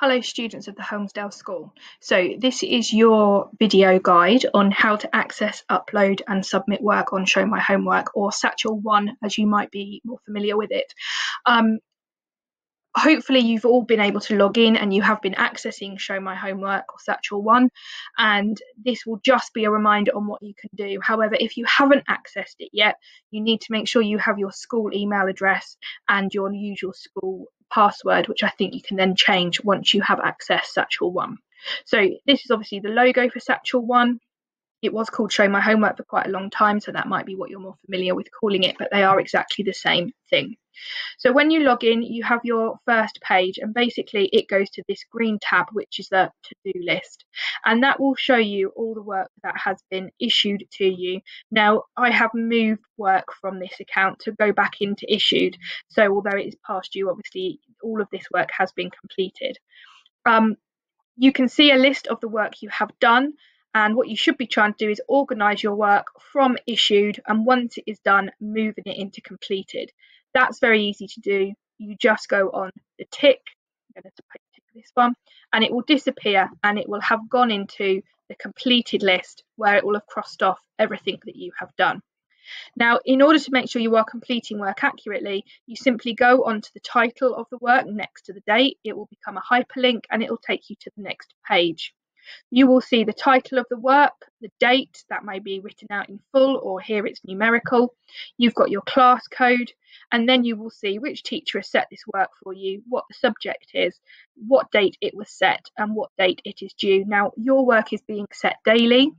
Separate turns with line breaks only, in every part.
Hello students of the Helmsdale School. So this is your video guide on how to access, upload and submit work on Show My Homework, or Satchel 1 as you might be more familiar with it. Hopefully you've all been able to log in and you have been accessing Show My Homework or Satchel 1, and this will just be a reminder on what you can do. However, if you haven't accessed it yet, you need to make sure you have your school email address and your usual school password, which I think you can then change once you have accessed Satchel 1. So this is obviously the logo for Satchel 1. It was called Show My Homework for quite a long time, so that might be what you're more familiar with calling it, but they are exactly the same thing. So when you log in, you have your first page, and basically it goes to this green tab, which is the to-do list, and that will show you all the work that has been issued to you. Now, I have moved work from this account to go back into issued, so although it is past due, obviously all of this work has been completed. You can see a list of the work you have done, and what you should be trying to do is organise your work from issued, and once it is done, moving it into completed. That's very easy to do. You just go on the tick, I'm going to tick this one, and it will disappear and it will have gone into the completed list where it will have crossed off everything that you have done. Now, in order to make sure you are completing work accurately, you simply go onto the title of the work next to the date. It will become a hyperlink and it will take you to the next page. You will see the title of the work, the date, that may be written out in full, or here it's numerical. You've got your class code, and then you will see which teacher has set this work for you, what the subject is, what date it was set, and what date it is due. Now, your work is being set daily,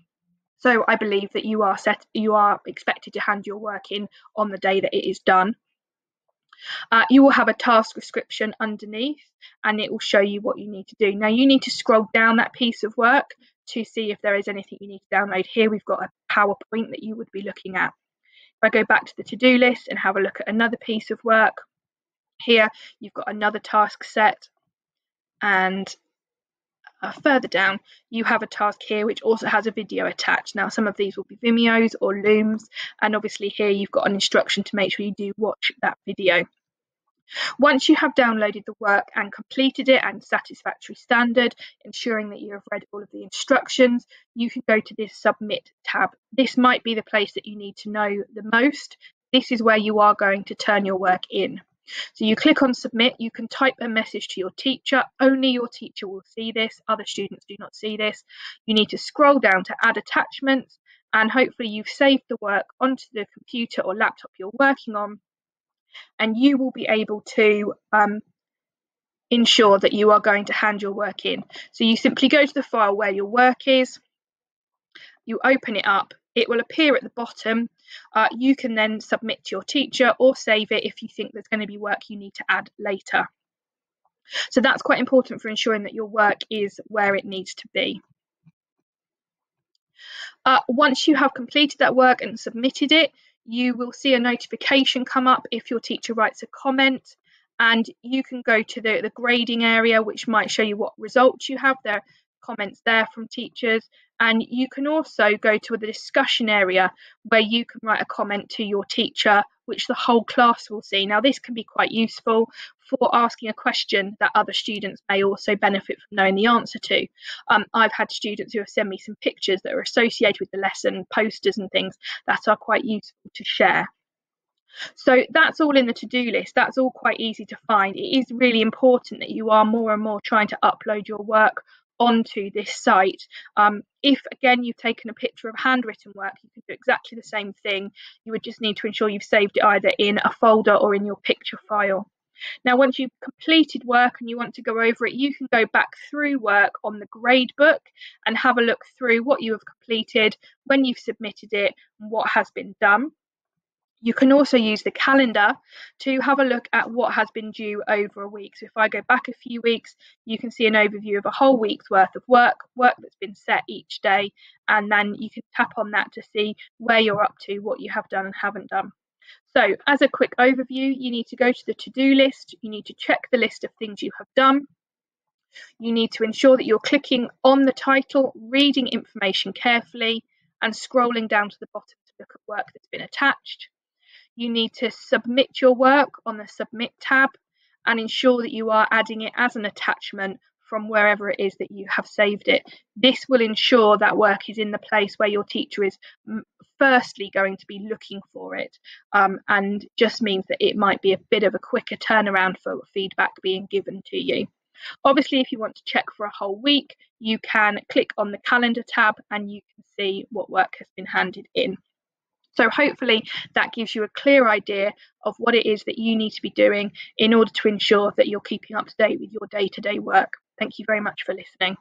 so I believe that you are expected to hand your work in on the day that it is done. You will have a task description underneath, and it will show you what you need to do. Now, you need to scroll down that piece of work to see if there is anything you need to download. Here we've got a PowerPoint that you would be looking at. If I go back to the to-do list and have a look at another piece of work, here you've got another task set, and further down you have a task here which also has a video attached. Now, some of these will be Vimeos or Looms, and obviously here you've got an instruction to make sure you do watch that video. Once you have downloaded the work and completed it and satisfactory standard, ensuring that you have read all of the instructions, you can go to this submit tab. This might be the place that you need to know the most. This is where you are going to turn your work in. So you click on submit, you can type a message to your teacher. Only your teacher will see this, other students do not see this. You need to scroll down to add attachments, and hopefully you've saved the work onto the computer or laptop you're working on, and you will be able to ensure that you are going to hand your work in. So you simply go to the file where your work is, you open it up, it will appear at the bottom. You can then submit to your teacher or save it if you think there's going to be work you need to add later. So that's quite important for ensuring that your work is where it needs to be. Once you have completed that work and submitted it, you will see a notification come up if your teacher writes a comment, and you can go to the grading area, which might show you what results you have. There are comments there from teachers, and you can also go to the discussion area where you can write a comment to your teacher, which the whole class will see. Now, this can be quite useful for asking a question that other students may also benefit from knowing the answer to. I've had students who have sent me some pictures that are associated with the lesson, posters and things that are quite useful to share. So that's all in the to-do list. That's all quite easy to find. It is really important that you are more and more trying to upload your work onto this site. If again you've taken a picture of handwritten work, you can do exactly the same thing. You would just need to ensure you've saved it either in a folder or in your picture file. Now, once you've completed work and you want to go over it, you can go back through work on the grade book and have a look through what you have completed, when you've submitted it, and what has been done. You can also use the calendar to have a look at what has been due over a week. So if I go back a few weeks, you can see an overview of a whole week's worth of work that's been set each day, and then you can tap on that to see where you're up to, what you have done and haven't done. So as a quick overview, you need to go to the to-do list, you need to check the list of things you have done. You need to ensure that you're clicking on the title, reading information carefully, and scrolling down to the bottom to look at work that's been attached. You need to submit your work on the submit tab and ensure that you are adding it as an attachment from wherever it is that you have saved it. This will ensure that work is in the place where your teacher is firstly going to be looking for it, and just means that it might be a bit of a quicker turnaround for feedback being given to you. Obviously, if you want to check for a whole week, you can click on the calendar tab and you can see what work has been handed in. So hopefully that gives you a clear idea of what it is that you need to be doing in order to ensure that you're keeping up to date with your day-to-day work. Thank you very much for listening.